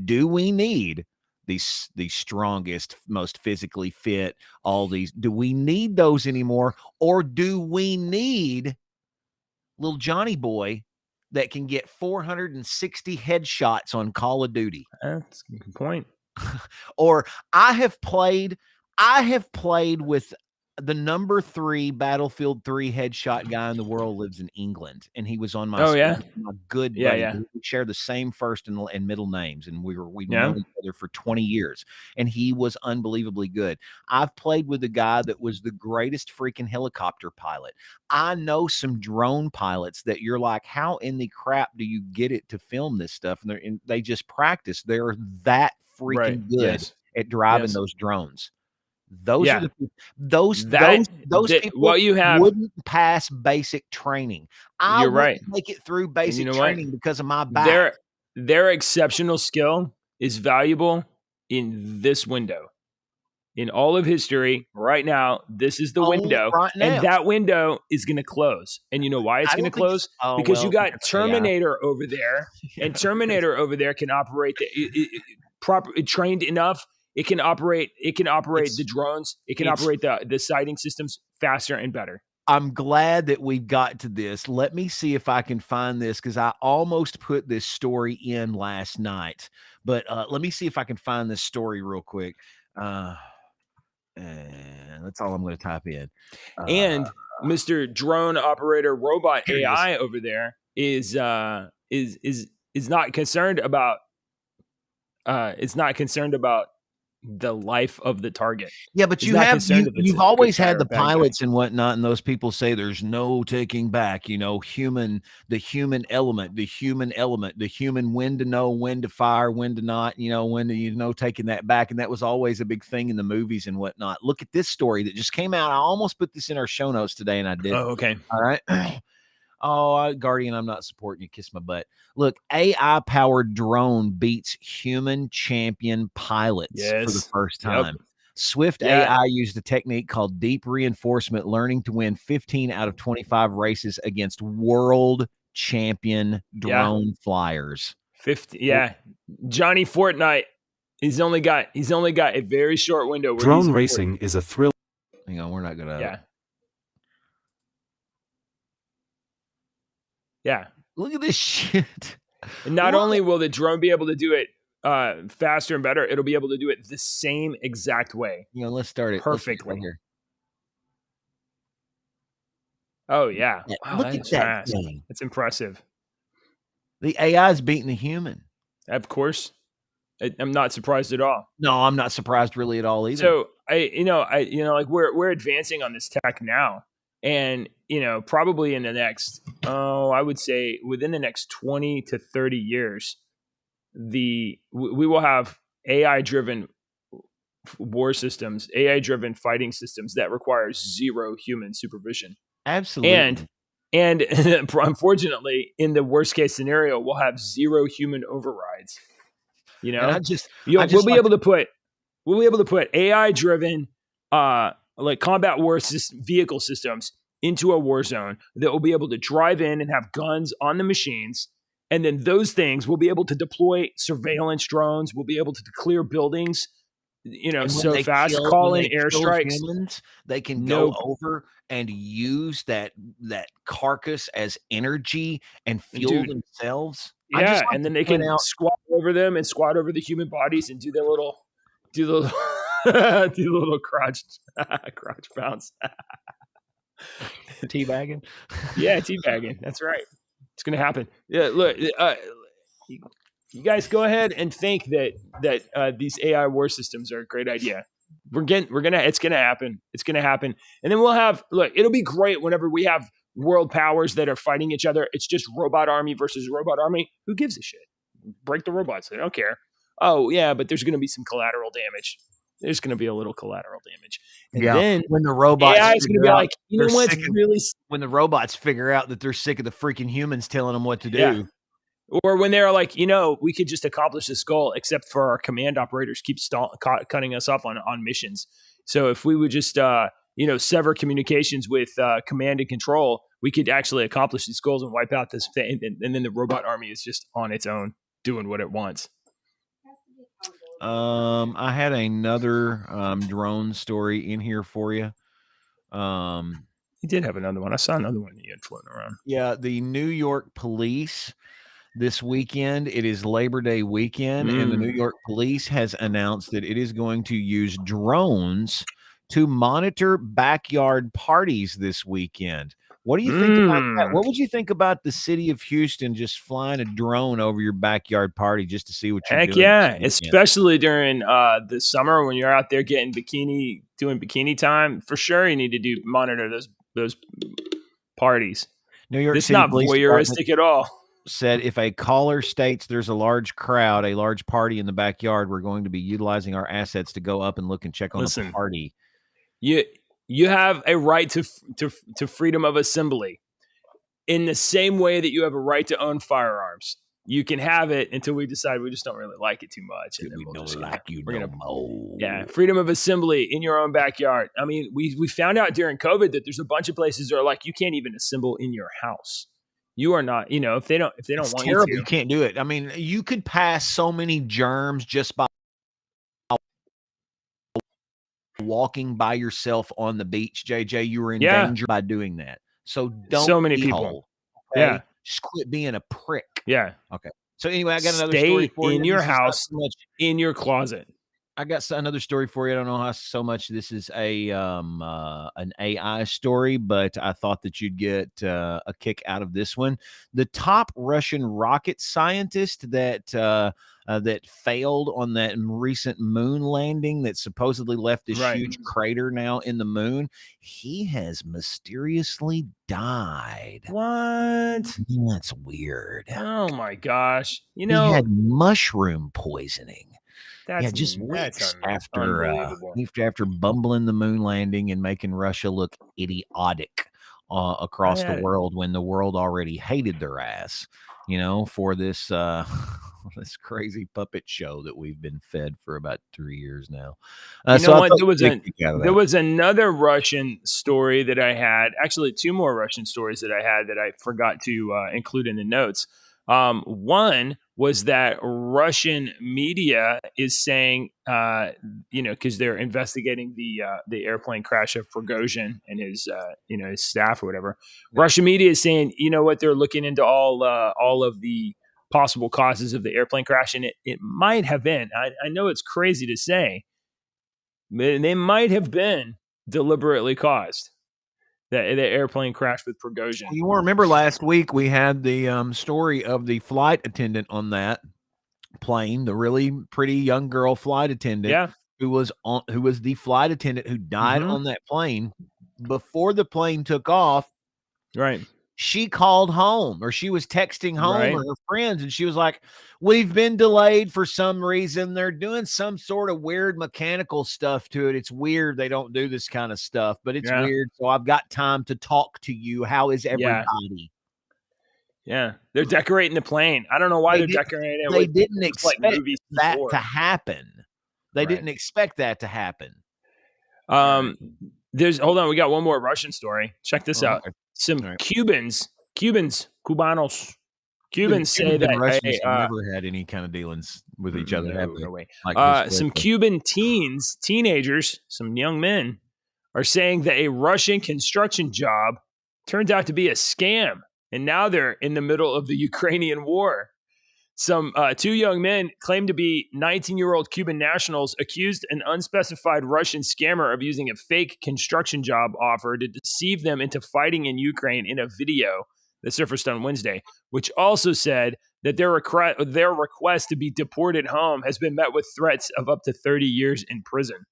do we need these strongest, most physically fit, all these? Do we need those anymore? Or do we need little Johnny boy that can get 460 headshots on Call of Duty? That's a good point. Or I have played with the number 3 Battlefield 3 headshot guy in the world, lives in England, and he was on my my good buddy. Yeah. We share the same first and middle names, and we've known each other for 20 years, and he was unbelievably good. I've played with a guy that was the greatest freaking helicopter pilot. I know some drone pilots that you're like, how in the crap do you get it to film this stuff? And they just practice. They're that freaking good at driving those drones. Those are those people what you have wouldn't pass basic training. I wouldn't make it through basic training because of my back. Their exceptional skill is valuable in this window. in all of history right now, this is the Oh, window, right and now. that window is going to close. And you know why it's I going to don't think close? oh, Because you well, got that's AI. Terminator over there, and Terminator over there can operate proper trained enough. It can operate the drones. It can operate the sighting systems faster and better. I'm glad that we've got to this. Let me see if I can find this because I almost put this story in last night. But let me see if I can find this story real quick. And that's all I'm going to type in. And Mr. Drone Operator Robot Here it is. AI over there is not concerned about the life of the target. Yeah, but He's you not have concerned if it's you've a always good guy had or the a bad guy. pilots and whatnot, and those people say there's no taking back, the human element, the human when to know when to fire, when to not, when to, taking that back. And that was always a big thing in the movies and whatnot. Look at this story that just came out. I almost put this in our show notes today, and I did. Oh, okay. All right. Oh, Guardian, I'm not supporting you. Kiss my butt. Look, AI-powered drone beats human champion pilots for the first time. Yep. Swift AI used a technique called deep reinforcement learning to win 15 out of 25 races against world champion drone flyers. 50. Yeah. Johnny Fortnite. He's only got a very short window where drone racing is a thrill. Hang on, we're not gonna. Yeah. Yeah. Look at this shit. And not only will the drone be able to do it faster and better, it'll be able to do it the same exact way. Let's start it perfectly. Right here. Oh yeah. Wow, look at that thing. That's impressive. The AI is beating the human. Of course. I'm not surprised at all. No, I'm not surprised really at all either. So like we're advancing on this tech now. And, probably in the next, I would say within the next 20 to 30 years, we will have AI-driven war systems, AI-driven fighting systems that require zero human supervision. Absolutely. And unfortunately, in the worst case scenario, we'll have zero human overrides. We'll be able to put AI-driven like combat vehicle systems into a war zone that will be able to drive in and have guns on the machines. And then those things will be able to deploy surveillance drones. We'll be able to clear buildings, so fast, call in airstrikes. Humans, they can go over and use that carcass as energy and fuel themselves. Yeah, and then they can squat over them and squat over the human bodies and do the little crotch bounce. Teabagging. Yeah, teabagging. That's right. It's going to happen. Yeah, look, you guys go ahead and think that these AI war systems are a great idea. It's going to happen. It's going to happen. And then it'll be great whenever we have world powers that are fighting each other. It's just robot army versus robot army. Who gives a shit? Break the robots. They don't care. Oh, yeah, but there's going to be some collateral damage. There's going to be a little collateral damage. And then when the robots AI is going to be like, when the robots figure out that they're sick of the freaking humans telling them what to do. Or when they're like, we could just accomplish this goal, except for our command operators keep cutting us off on missions. So if we would just, sever communications with command and control, we could actually accomplish these goals and wipe out this thing. And then the robot army is just on its own, doing what it wants. I had another drone story in here for you. You did have another one. I saw another one you had floating around. Yeah, the New York police this weekend. It is Labor Day weekend, and the New York police has announced that it is going to use drones to monitor backyard parties this weekend. What do you think about that? What would you think about the city of Houston just flying a drone over your backyard party just to see what you're doing? Heck yeah, especially during the summer when you're out there doing bikini time. For sure, you need to monitor those parties. New York It's City not Police voyeuristic at all. Said if a caller states there's a large crowd, a large party in the backyard, we're going to be utilizing our assets to go up and look and check on the party. You have a right to freedom of assembly in the same way that you have a right to own firearms. you can have it until we decide we just don't really like it too much. And then We we'll don't just, like you we're no gonna, more. yeah, freedom of assembly in your own backyard. I mean, we found out during COVID that there's a bunch of places that are like, you can't even assemble in your house. You are not, if they don't It's want terrible. you You to. can't do it. I mean, you could pass so many germs just by walking by yourself on the beach, JJ. You were in Yeah. danger by doing that. So don't So many be people. whole, okay? Yeah. Just quit being a prick. Yeah. Okay. So anyway, I got another story Stay for you. in your This is not house, so much. in your closet. I got another story for you. I don't know how so much this is an AI story, but I thought that you'd get a kick out of this one. The top Russian rocket scientist that failed on that recent moon landing that supposedly left this Right. huge crater now in the moon, he has mysteriously died. What? That's weird. Oh my gosh. He had mushroom poisoning. That's Just weeks after unbelievable. after bumbling the moon landing and making Russia look idiotic across the world when the world already hated their ass, for this this crazy puppet show that we've been fed for about 3 years now. So what? There was another Russian story that I had, actually 2 more Russian stories that I had that I forgot to include in the notes. One was that Russian media is saying, because they're investigating the airplane crash of Prigozhin and his staff or whatever. Yeah. Russian media is saying, what, they're looking into all of the possible causes of the airplane crash, and it might have been. I know it's crazy to say, but they might have been deliberately caused. The airplane crash with Prigozhin. You will remember last week we had the story of the flight attendant on that plane, the really pretty young girl flight attendant, who was the flight attendant who died on that plane before the plane took off. Right. She called home, or she was texting home or her friends, and she was like, "We've been delayed for some reason. They're doing some sort of weird mechanical stuff to it. It's weird. They don't do this kind of stuff, but it's weird. So I've got time to talk to you. How is everybody?" Yeah. They're decorating the plane. I don't know why they're decorating it. They didn't expect that before. to happen. They didn't expect that to happen. Hold on. We got one more Russian story. Check this out. Okay. Some Cubanos say that Russians have never had any kind of dealings with each other. No way. Some Cuban teenagers, some young men, are saying that a Russian construction job turned out to be a scam, and now they're in the middle of the Ukrainian war. Some 2 young men claim to be 19-year-old Cuban nationals accused an unspecified Russian scammer of using a fake construction job offer to deceive them into fighting in Ukraine in a video that surfaced on Wednesday, which also said that their request to be deported home has been met with threats of up to 30 years in prison.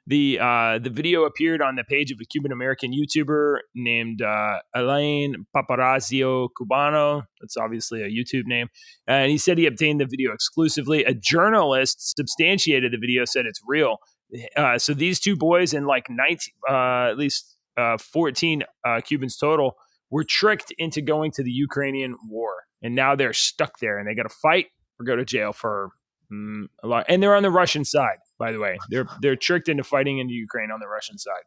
The video appeared on the page of a Cuban-American YouTuber named Elaine Paparazzo Cubano. That's obviously a YouTube name. And he said he obtained the video exclusively. A journalist substantiated the video, said it's real. So these 2 boys and like 14 Cubans total were tricked into going to the Ukrainian war. And now they're stuck there and they got to fight or go to jail for a lot. And they're on the Russian side, by the way. They're tricked into fighting in Ukraine on the Russian side.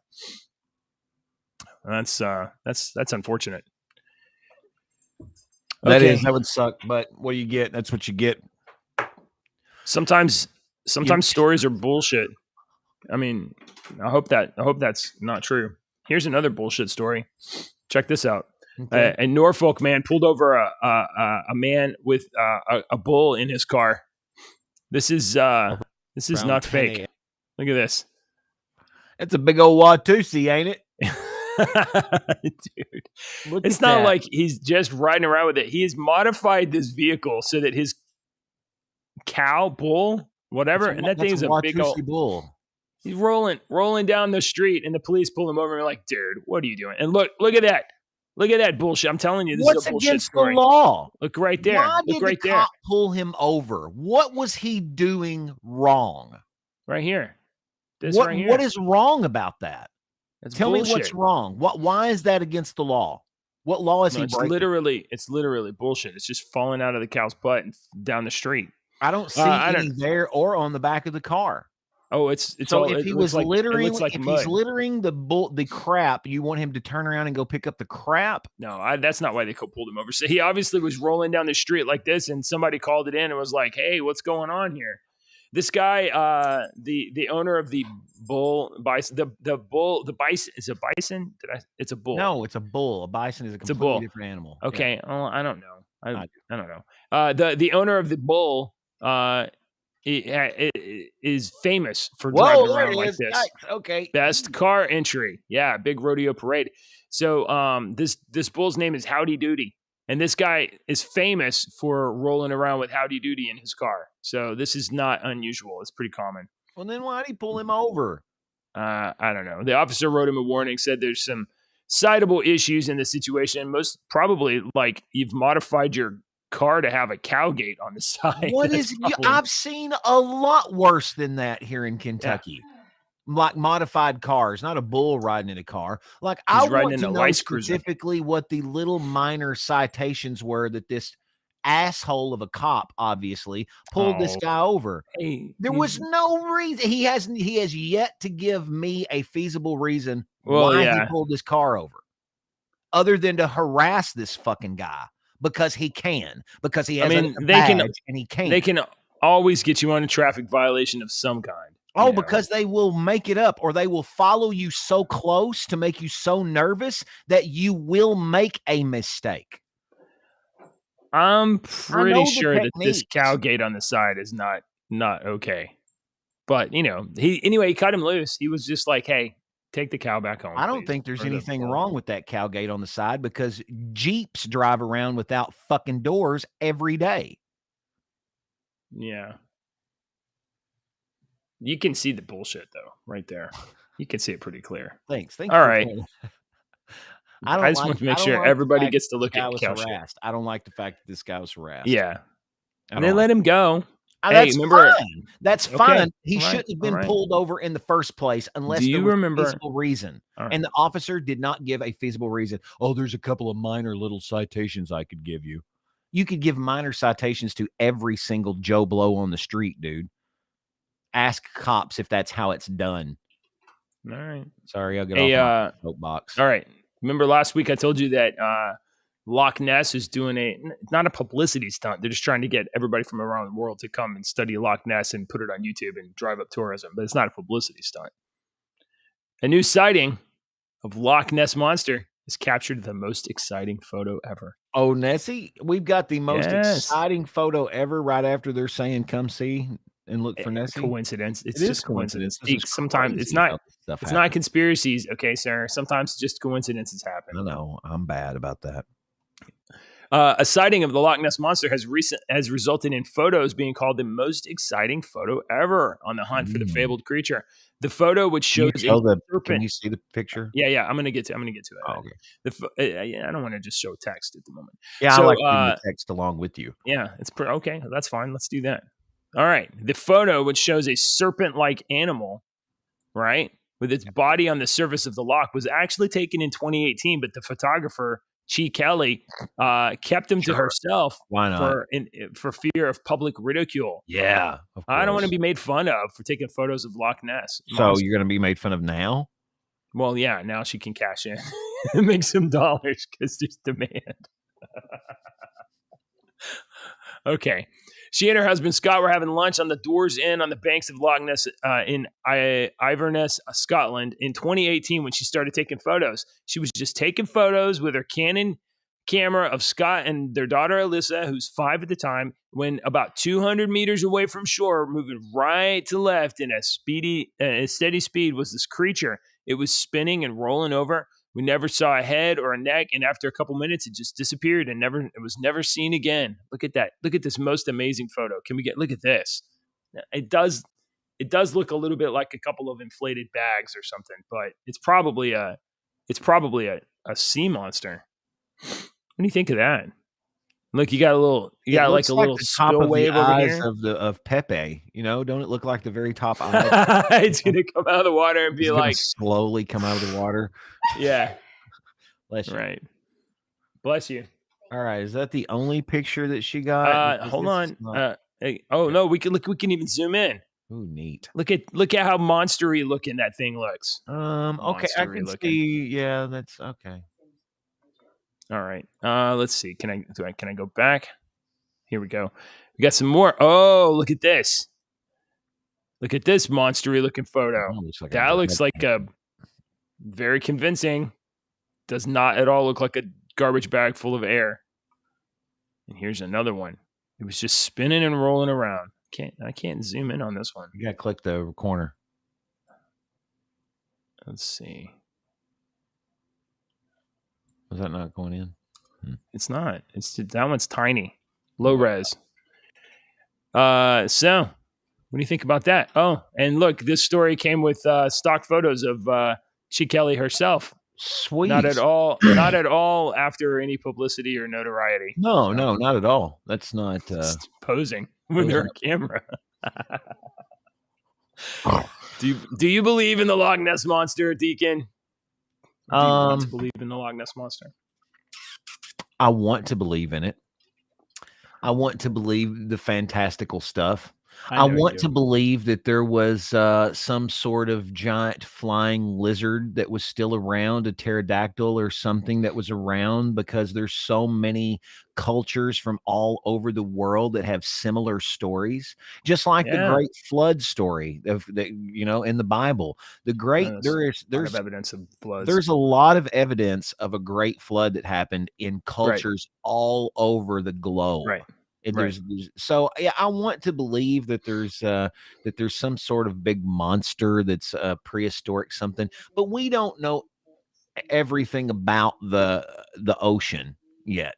And that's unfortunate. That would suck, but what do you get? That's what you get. Sometimes stories are bullshit. I mean, I hope that's not true. Here's another bullshit story. Check this out. Okay. A Norfolk man pulled over a man with a bull in his car. This is not fake. Look at this. It's a big old Watusi, ain't it? Dude, it's not like he's just riding around with it. He has modified this vehicle so that his bull, whatever, and that thing is a big old bull. He's rolling down the street, and the police pull him over and are like, "Dude, what are you doing?" And look at that. Look at that bullshit. I'm telling you, this is a bullshit story. What's against the law? Look right there. Why did the cop pull him over? What was he doing wrong? Right here. Right here. What is wrong about that? That's Tell bullshit. me what's wrong. Why is that against the law? What law is No, he it's breaking? literally bullshit. It's just falling out of the cow's butt and down the street. I don't see I any don't. there or on the back of the car. Oh, it's So all. if It he looks was like littering, if mud. he's littering the crap, you want him to turn around and go pick up the crap? No, that's not why they pulled him over. So he obviously was rolling down the street like this, and somebody called it in and was like, "Hey, what's going on here?" This guy, the owner of the bull bison, the bison is a bison. It's a bull. No, it's a bull. A bison is a completely bull. different animal. Okay, yeah. Well, I don't know. I don't know. The owner of the bull, is famous for driving around like this. Yikes. Okay. Best car entry. Yeah, big rodeo parade. So this bull's name is Howdy Doody. And this guy is famous for rolling around with Howdy Doody in his car. So this is not unusual. It's pretty common. Well, then why did he pull him over? I don't know. The officer wrote him a warning, said there's some citable issues in the situation. Most probably, like, you've modified your car to have a cow gate on the side. What is I've seen a lot worse than that here in Kentucky. Yeah. Like modified cars, not a bull riding in a car. Like I want to know specifically what the little minor citations were that this asshole of a cop obviously pulled this guy over. Hey, there was no reason. He has yet to give me a feasible reason why he pulled this car over, other than to harass this fucking guy because he can, because he has a badge and he can't. They can always get you on a traffic violation of some kind. Oh, because they will make it up, or they will follow you so close to make you so nervous that you will make a mistake. I'm pretty sure that this cow gate on the side is not okay. But he cut him loose. He was just like, "Hey, take the cow back home." I don't think there's anything wrong with that cow gate on the side because Jeeps drive around without fucking doors every day. Yeah. You can see the bullshit though, right there. You can see it pretty clear. Thanks. All right. I just want to make sure everybody gets to look at cow shit. I don't like the fact that this guy was harassed. Yeah. And they let him go. Hey, remember, fine. That's fine. He shouldn't have been pulled over in the first place unless there was a feasible reason. Right. And the officer did not give a feasible reason. Oh, there's a couple of minor little citations I could give you. You could give minor citations to every single Joe Blow on the street, dude. Ask cops if that's how it's done. All right. Sorry, I'll get off my soapbox. All right. Remember last week I told you that Loch Ness is doing not a publicity stunt. They're just trying to get everybody from around the world to come and study Loch Ness and put it on YouTube and drive up tourism. But it's not a publicity stunt. A new sighting of Loch Ness Monster has captured the most exciting photo ever. Oh, Nessie, we've got the most exciting photo ever right after they're saying, come see and look for Nessie. Coincidence. It's just coincidence. Sometimes it's not conspiracies. Okay, sir. Sometimes just coincidences happen. I know. I'm bad about that. A sighting of the Loch Ness Monster has resulted in photos being called the most exciting photo ever on the hunt for the fabled creature. The photo, which shows serpent. Can you see the picture? Yeah. I'm gonna get to it. Oh, okay. I don't want to just show text at the moment. Yeah, so, I like the text along with you. Yeah, it's okay. That's fine. Let's do that. All right. The photo, which shows a serpent-like animal, right, with its body on the surface of the loch, was actually taken in 2018, but the photographer, Chi Kelly, kept him to herself. Why not? For fear of public ridicule. Yeah. I don't want to be made fun of for taking photos of Loch Ness. So you're going to be made fun of now? Well, yeah. Now she can cash in and make some dollars because there's demand. Okay. She and her husband, Scott, were having lunch on the Doors Inn on the banks of Loch Ness in Inverness, Scotland in 2018 when she started taking photos. She was just taking photos with her Canon camera of Scott and their daughter, Alyssa, who's 5 at the time, when about 200 meters away from shore, moving right to left in a steady speed was this creature. It was spinning and rolling over. We never saw a head or a neck, and after a couple minutes, it just disappeared and it was never seen again. Look at that. Look at this most amazing photo. Look at this. It does look a little bit like a couple of inflated bags or something, but it's probably a sea monster. What do you think of that? Look, you got a little spillway over here of Pepe. Don't it look like the very top eye? It's gonna come out of the water and be like slowly come out of the water. Yeah, right. Bless you. All right, is that the only picture that she got? Because Hold this is on. not- No, we can look. We can even zoom in. Ooh, neat. Look at how monstery looking that thing looks. Okay, I Monstery can looking. see. Yeah, that's okay. All right. Let's see. Can I go back? Here we go. We got some more. Oh, look at this. Look at this monstery looking photo. That looks like a very convincing. Does not at all look like a garbage bag full of air. And here's another one. It was just spinning and rolling around. I can't zoom in on this one. You gotta click the corner. Let's see. Was that not going in? It's not. That one's tiny. Low res. So what do you think about that? Oh, and look, this story came with stock photos of Chi Kelly herself. Sweet. Not at all after any publicity or notoriety. No, not at all. That's not Just posing with her camera. Do you believe in the Loch Ness Monster, Deacon? Do you want to believe in the Loch Ness Monster? I want to believe in it. I want to believe the fantastical stuff. I want to believe that there was some sort of giant flying lizard that was still around, a pterodactyl or something that was around, because there's so many cultures from all over the world that have similar stories, just like the Great Flood story of in the Bible. There's evidence of floods. There's a lot of evidence of a great flood that happened in cultures all over the globe. Right. So yeah, I want to believe that there's some sort of big monster that's prehistoric something, but we don't know everything about the ocean yet.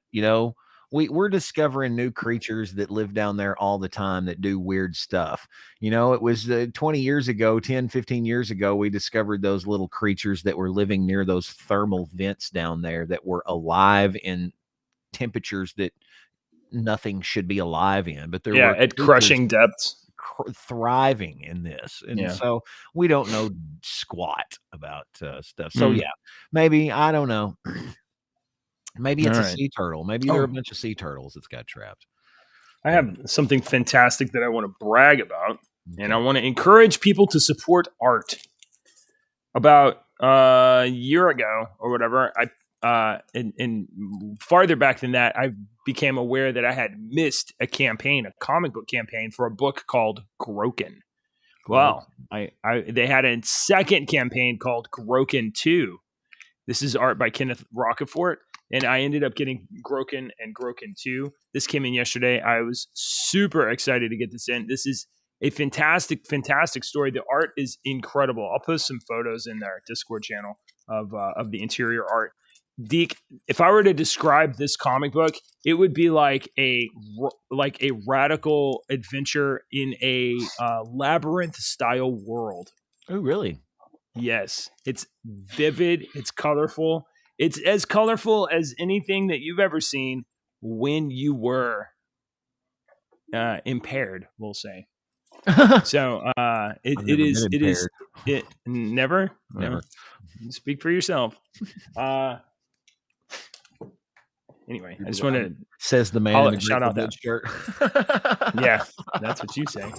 We're discovering new creatures that live down there all the time that do weird stuff. It was 20 years ago, 10, 15 years ago, we discovered those little creatures that were living near those thermal vents down there that were alive in temperatures that nothing should be alive in, but there were at crushing depths thriving in this. And so we don't know squat about stuff. So yeah, maybe, I don't know. Maybe it's a sea turtle. Maybe there are a bunch of sea turtles that's got trapped. I have something fantastic that I want to brag about, and I want to encourage people to support art. About a year ago or whatever, and farther back than that, I became aware that I had missed a comic book campaign for a book called Groken. Well, they had a second campaign called Groken 2. This is art by Kenneth Rockefort, and I ended up getting Groken and Groken 2. This came in yesterday. I was super excited to get this in. This is a fantastic, fantastic story. The art is incredible. I'll post some photos in our Discord channel of the interior art. Deke, if I were to describe this comic book, it would be like a radical adventure in a labyrinth style world. Oh, really? Yes. It's vivid. It's colorful. It's as colorful as anything that you've ever seen when you were impaired, we'll say. So it never. Speak for yourself. Anyway, I just want to says the man in the shout out that shirt. Yeah, that's what you say.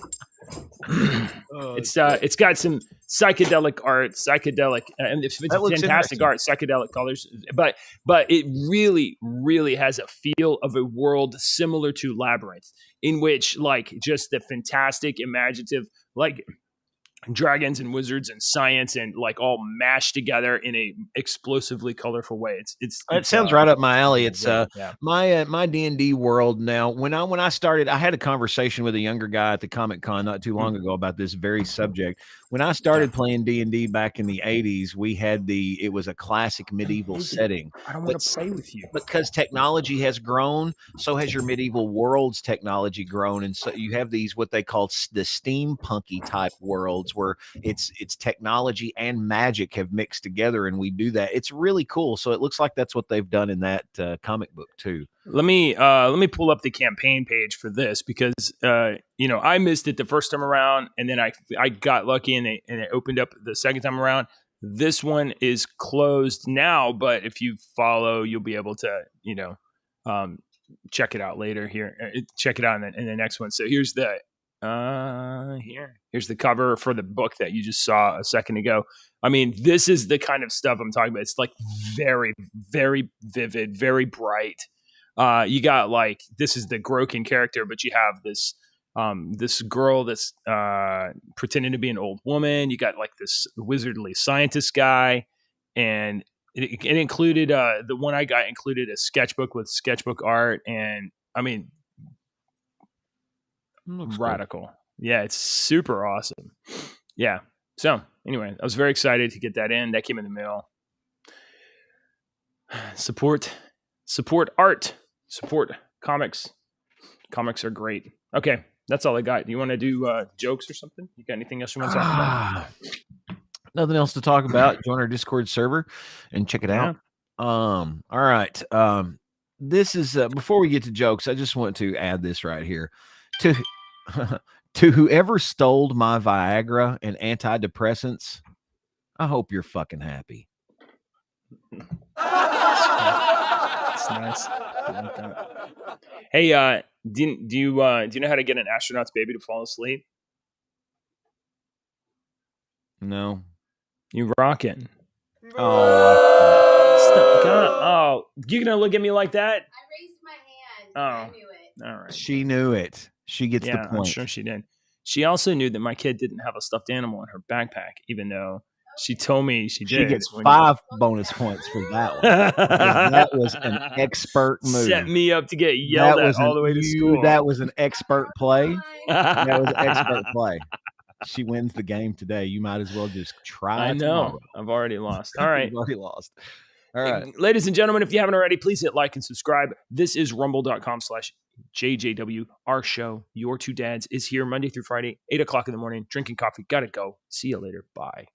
It's got some psychedelic art, and it's fantastic art, psychedelic colors, but it really, really has a feel of a world similar to Labyrinth, in which just the fantastic, imaginative, dragons and wizards and science and all mashed together in a explosively colorful way. It sounds right up my alley. It's my D&D world. Now, when I started, I had a conversation with a younger guy at the Comic Con not too long ago about this very subject. When I started playing D&D back in the 80s, we had it was a classic medieval setting. I don't want to play with you. Because technology has grown, so has your medieval world's technology grown. And so you have these, what they call the steampunky type worlds, where it's technology and magic have mixed together, and we do that. It's really cool. So it looks like that's what they've done in that comic book too. Let me pull up the campaign page for this, because I missed it the first time around, and then I got lucky and it opened up the second time around. This one is closed now, but if you follow, you'll be able to, check it out later here. Check it out in the next one. So here's the here's the cover for the book that you just saw a second ago. I mean, this is the kind of stuff I'm talking about. It's like very, very vivid, very bright. You got like, this is the Groken character, but you have this this girl that's pretending to be an old woman. You got like this wizardly scientist guy, and it included the one I got included a sketchbook with sketchbook art, and I mean, radical. Cool. Yeah, it's super awesome. Yeah. So anyway, I was very excited to get that in. That came in the mail. Support art. Support comics. Comics are great. Okay, that's all I got. Do you want to do jokes or something? You got anything else you want to talk about? Nothing else to talk about. Join our Discord server and check it out. All right. This is before we get to jokes, I just want to add this right here. To whoever stole my Viagra and antidepressants, I hope you're fucking happy. That's nice. I like that. Hey, do you know how to get an astronaut's baby to fall asleep? No. You rockin'. Oh, you gonna look at me like that? I raised my hand. Oh, I knew it. All right. She knew it. She gets the point. I'm sure she did. She also knew that my kid didn't have a stuffed animal in her backpack, even though she told me she did. She gets 5 bonus points for that one. That was an expert move. Set me up to get yelled at all the way to school. That was an expert play. That was an expert play. She wins the game today. You might as well just try. I know. Tomorrow. I've already lost. All right. You've already lost. All right. Ladies and gentlemen, if you haven't already, please hit like and subscribe. This is rumble.com/JJW. Our show, Your Two Dads, is here Monday through Friday, 8 o'clock in the morning, drinking coffee. Gotta go. See you later. Bye.